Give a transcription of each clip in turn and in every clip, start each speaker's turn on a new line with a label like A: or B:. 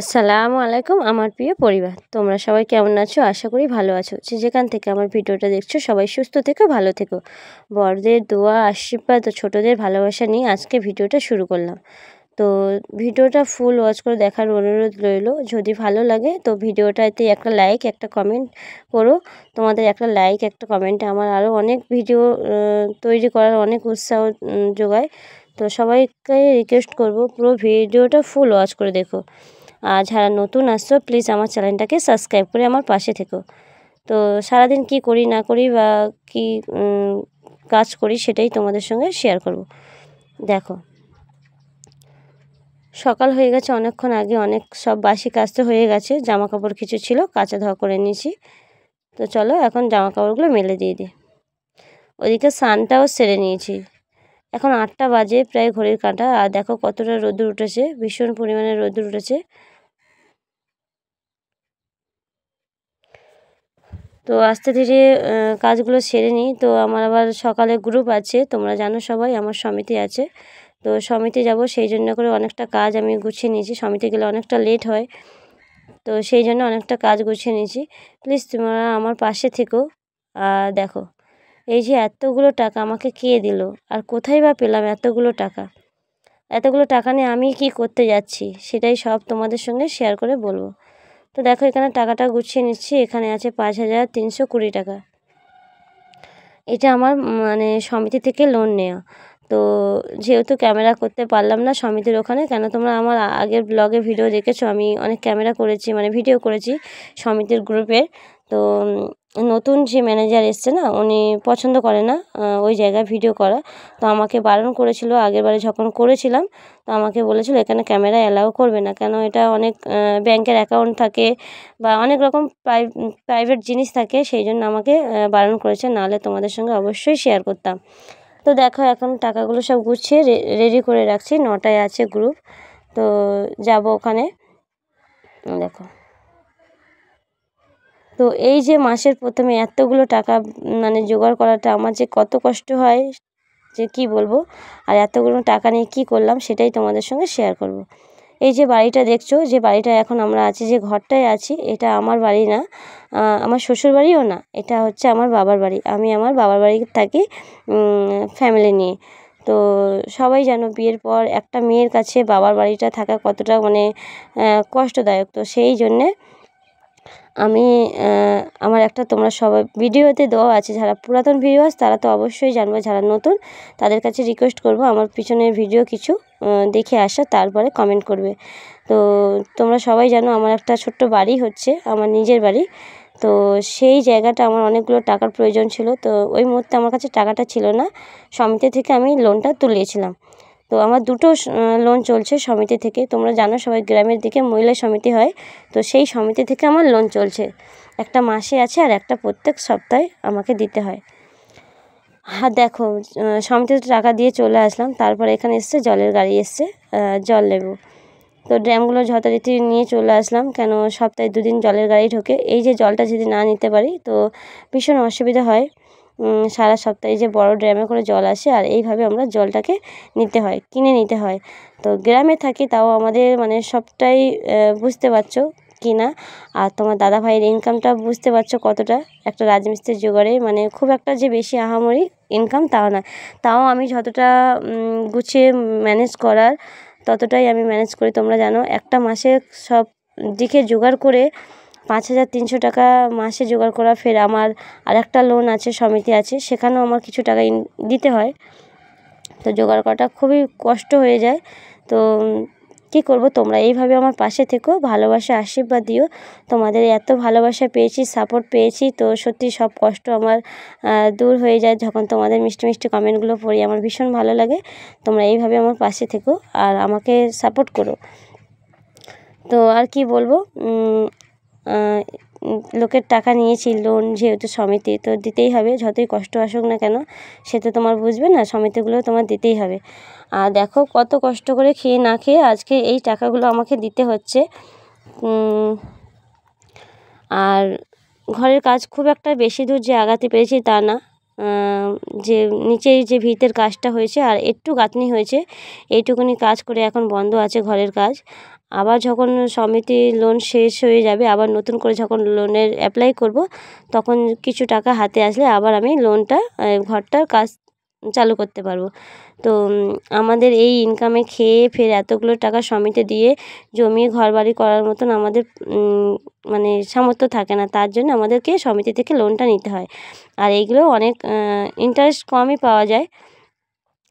A: আসসালামু আলাইকুম আমার প্রিয় পরিবার, তোমরা সবাই কেমন আছো? আশা করি ভালো আছো। যেখান থেকে আমার ভিডিওটা দেখছো সবাই সুস্থ থেকো, ভালো থেকো। বড়দের দোয়া, আশীর্বাদ ও ছোটদের ভালোবাসা নিয়ে আজকে ভিডিওটা শুরু করলাম। তো ভিডিওটা ফুল ওয়াচ করে দেখার অনুরোধ রইল। যদি ভালো লাগে তো ভিডিওটাতে একটা লাইক, একটা কমেন্ট করো। তোমাদের একটা লাইক, একটা কমেন্টে আমার আরও অনেক ভিডিও তৈরি করার অনেক উৎসাহ যোগায়। তো সবাইকে রিকোয়েস্ট করব পুরো ভিডিওটা ফুল ওয়াচ করে দেখো। আর যারা নতুন আসছো প্লিজ আমার চ্যানেলটাকে সাবস্ক্রাইব করে আমার পাশে থেকো। তো সারাদিন কি করি না করি বা কি কাজ করি সেটাই তোমাদের সঙ্গে শেয়ার করব। দেখো, সকাল হয়ে গেছে অনেকক্ষণ আগে, অনেক সব বাসি কাজ তো হয়ে গেছে। জামা কাপড় কিছু ছিল কাচা ধোয়া করে নিয়েছি। তো চলো এখন জামা কাপড়গুলো মেলে দিয়ে দিই। ওদিকে স্নানটাও সেরে নিয়েছি। এখন 8টা বাজে প্রায় ঘড়ির কাঁটা। আর দেখো কতটা রোদ্দুর উঠেছে, ভীষণ পরিমাণে রোদ্দুর উঠেছে। তো আস্তে ধীরে কাজগুলো সেরে নিই। তো আমার আবার সকালে গ্রুপ আছে, তোমরা জানো সবাই, আমার সমিতি আছে। তো সমিতি যাব, সেই জন্য করে অনেকটা কাজ আমি গুছিয়ে নিয়েছি। সমিতি গেলে অনেকটা লেট হয়, তো সেই জন্য অনেকটা কাজ গুছিয়ে নিয়েছি। প্লিজ তোমরা আমার পাশে থেকো। আর দেখো, এই যে এতগুলো টাকা আমাকে কে দিল, আর কোথায় বা পেলাম এতগুলো টাকা। এতগুলো টাকা নিয়ে আমি কি করতে যাচ্ছি সেটাই সব তোমাদের সঙ্গে শেয়ার করে বলবো। তো দেখো, এখানে টাকাটা গুছিয়ে নিচ্ছি। এখানে আছে 5,320 টাকা। এটা আমার মানে সমিতি থেকে লোন নেওয়া। তো যেহেতু ক্যামেরা করতে পারলাম না সমিতির ওখানে, কেন তোমরা আমার আগের ব্লগে ভিডিও দেখেছো, আমি অনেক ক্যামেরা করেছি, মানে ভিডিও করেছি সমিতির গ্রুপে। তো নতুন যে ম্যানেজার এসছে না, উনি পছন্দ করে না ওই জায়গায় ভিডিও করা। তো আমাকে বারণ করেছিল আগেরবারে যখন করেছিলাম। তো আমাকে বলেছিল এখানে ক্যামেরা অ্যালাউ করবে না, কেন এটা অনেক ব্যাংকের অ্যাকাউন্ট থাকে বা অনেক রকম প্রাইভেট জিনিস থাকে, সেই জন্য আমাকে বারণ করেছে, নাহলে তোমাদের সঙ্গে অবশ্যই শেয়ার করতাম। তো দেখো, এখন টাকাগুলো সব গুছিয়ে রেডি করে রাখছি। 9টায় আছে গ্রুপ, তো যাব ওখানে। দেখো, তো এই যে মাসের প্রথমে এতগুলো টাকা মানে জোগাড় করাটা আমার যে কত কষ্ট হয় যে কি বলবো। আর এতগুলো টাকা নিয়ে কি করলাম সেটাই তোমাদের সঙ্গে শেয়ার করব। এই যে বাড়িটা দেখছো, যে বাড়িটা এখন আমরা আছি, যে ঘরটায় আছি, এটা আমার বাড়ি না, আমার শ্বশুর বাড়িও না, এটা হচ্ছে আমার বাবার বাড়ি। আমি আমার বাবার বাড়ি থাকি ফ্যামিলি নিয়ে। তো সবাই জানো বিয়ের পর একটা মেয়ের কাছে বাবার বাড়িটা থাকা কতটা মানে কষ্টদায়ক। তো সেই জন্যে আমি আমার একটা, তোমরা সবাই ভিডিওতে দেওয়া আছে, যারা পুরাতন ভিউয়ার্স তারা তো অবশ্যই জানবে, যারা নতুন তাদের কাছে রিকোয়েস্ট করব আমার পিছনের ভিডিও কিছু দেখে আসা, তারপরে কমেন্ট করবে। তো তোমরা সবাই জানো আমার একটা ছোট্ট বাড়ি হচ্ছে আমার নিজের বাড়ি। তো সেই জায়গাটা আমার অনেকগুলো টাকার প্রয়োজন ছিল। তো ওই মুহূর্তে আমার কাছে টাকাটা ছিল না, সমিতি থেকে আমি লোনটা তুলিয়েছিলাম। তো আমার দুটো লোন চলছে সমিতি থেকে। তোমরা জানো সবাই গ্রামের দিকে মহিলা সমিতি হয়, তো সেই সমিতি থেকে আমার লোন চলছে। একটা মাসে আছে আর একটা প্রত্যেক সপ্তাহে আমাকে দিতে হয়। হ্যাঁ দেখো, সমিতিতে টাকা দিয়ে চলে আসলাম। তারপরে এখানে এসছে জলের গাড়ি এসছে, জল নেব। তো ড্রামগুলো যথারীতি নিয়ে চলে আসলাম, কেন সপ্তাহে 2 দিন জলের গাড়ি ঢোকে। এই যে জলটা যদি না নিতে পারি তো ভীষণ অসুবিধা হয়। সারা সপ্তাহে যে বড় ড্রামে করে জল আসে, আর এইভাবে আমরা জলটাকে নিতে হয়, কিনে নিতে হয়। তো গ্রামে থাকি, তাও আমাদের মানে সবটাই বুঝতে পারছো কি না। আর তোমার দাদা ভাইয়ের ইনকামটা বুঝতে পারছো কতটা, একটা রাজমিস্ত্রির জোগাড়ে মানে খুব একটা যে বেশি আহামরি ইনকাম তাও না। তাও আমি যতটা গুছিয়ে ম্যানেজ করার ততটাই আমি ম্যানেজ করি। তোমরা জানো একটা মাসে সব দিকে জোগাড় করে 5,300 টাকা মাসে জোগাড় করা। ফের আমার আরেকটা লোন আছে, সমিতি আছে, সেখানেও আমার কিছু টাকা দিতে হয়। তো জোগাড় করাটা খুবই কষ্ট হয়ে যায়। তো কী করব, তোমরা এইভাবে আমার পাশে থেকো, ভালোবাসা আশীর্বাদ দিও। তোমাদের এত ভালোবাসা পেয়েছি, সাপোর্ট পেয়েছি, তো সত্যি সব কষ্ট আমার দূর হয়ে যায় যখন তোমাদের মিষ্টি মিষ্টি কমেন্টগুলো পড়ি। আমার ভীষণ ভালো লাগে। তোমরা এইভাবে আমার পাশে থেকো আর আমাকে সাপোর্ট করো। তো আর কি বলবো, লোকের টাকা নিয়েছি লোন, যেহেতু সমিতি তো দিতেই হবে, যতই কষ্ট আসুক না কেন, সে তো তোমার বুঝবে না, সমিতিগুলো তোমার দিতেই হবে। আর দেখো কত কষ্ট করে খেয়ে না খেয়ে আজকে এই টাকাগুলো আমাকে দিতে হচ্ছে। আর ঘরের কাজ খুব একটা বেশি দূর যে আগাতে পেরেছি তা না, যে নিচেই যে ভিতের কাজটা হয়েছে আর একটু গাঁথনি হয়েছে, এইটুকুনি কাজ করে এখন বন্ধ আছে ঘরের কাজ। আবার যখন সমিতি লোন শেষ হয়ে যাবে, আবার নতুন করে যখন লোনের অ্যাপ্লাই করব, তখন কিছু টাকা হাতে আসলে আবার আমি লোনটা ঘরটার কাজ চালু করতে পারবো। তো আমাদের এই ইনকামে খেয়ে ফের এতগুলো টাকা সমিতি দিয়ে জমিয়ে ঘরবাড়ি করার মতন আমাদের মানে সামর্থ্য থাকে না, তার জন্য আমাদেরকে সমিতি থেকে লোনটা নিতে হয়। আর এইগুলো অনেক ইন্টারেস্ট কমই পাওয়া যায়।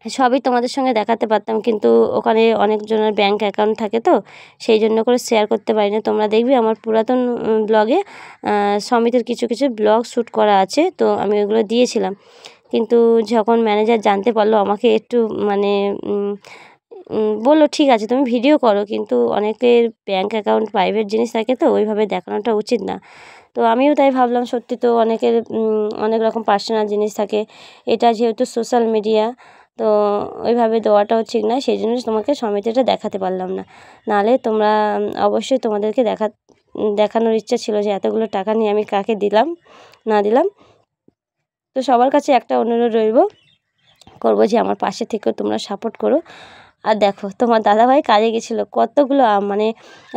A: সবই তোমাদের সঙ্গে দেখাতে পারতাম, কিন্তু ওখানে অনেকজনের ব্যাংক অ্যাকাউন্ট থাকে, তো সেই জন্য করে শেয়ার করতে পারি না। তোমরা দেখবি আমার পুরাতন ব্লগে সমিতির কিছু কিছু ব্লগ শ্যুট করা আছে, তো আমি ওগুলো দিয়েছিলাম। কিন্তু যখন ম্যানেজার জানতে পারলো, আমাকে একটু মানে বললো ঠিক আছে তুমি ভিডিও করো, কিন্তু অনেকের ব্যাংক অ্যাকাউন্ট প্রাইভেট জিনিস থাকে, তো ওইভাবে দেখানোটা উচিত না। তো আমিও তাই ভাবলাম, সত্যি তো অনেকের অনেক রকম পার্সোনাল জিনিস থাকে, এটা যেহেতু সোশ্যাল মিডিয়া, তো ওইভাবে দেওয়াটাও ঠিক না, সেই জন্য তোমাকে সমিতিটা দেখাতে পারলাম না। নাহলে তোমরা অবশ্যই তোমাদেরকে দেখানোর ইচ্ছা ছিল যে এতগুলো টাকা নিয়ে আমি কাকে দিলাম না দিলাম। তো সবার কাছে একটা অনুরোধ করবো যে আমার পাশে থেকেও তোমরা সাপোর্ট করো। আর দেখো তোমার দাদাভাই কাজে গেছিলো, কতগুলো আম মানে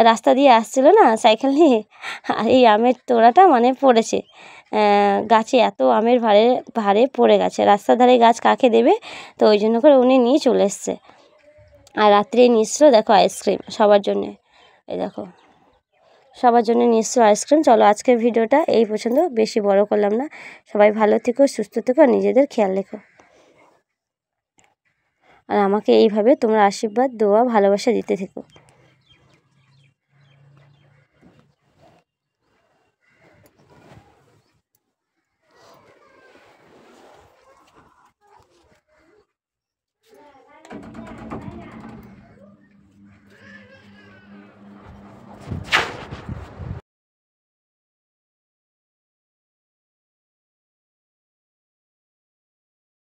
A: রাস্তা দিয়ে আসছিলো না সাইকেল নিয়ে, আর এই আমের তোড়াটা মানে পড়েছে গাছে, এত আমের ভারে পড়ে গেছে। রাস্তার ধারে গাছ কাকে দেবে, তো ওই জন্য করে উনি নিয়ে চলে এসছে। আর রাত্রে নিয়ে এসছিলো দেখো আইসক্রিম সবার জন্যে, এই দেখো সবার জন্য নিয়ে এসছিলো আইসক্রিম। চলো আজকের ভিডিওটা এই পর্যন্ত, বেশি বড় করলাম না। সবাই ভালো থেকো, সুস্থ থেকো, নিজেদের খেয়াল রেখো। আর আমাকে এইভাবে তোমরা আশীর্বাদ, দোয়া, ভালোবাসা দিতে থেকো।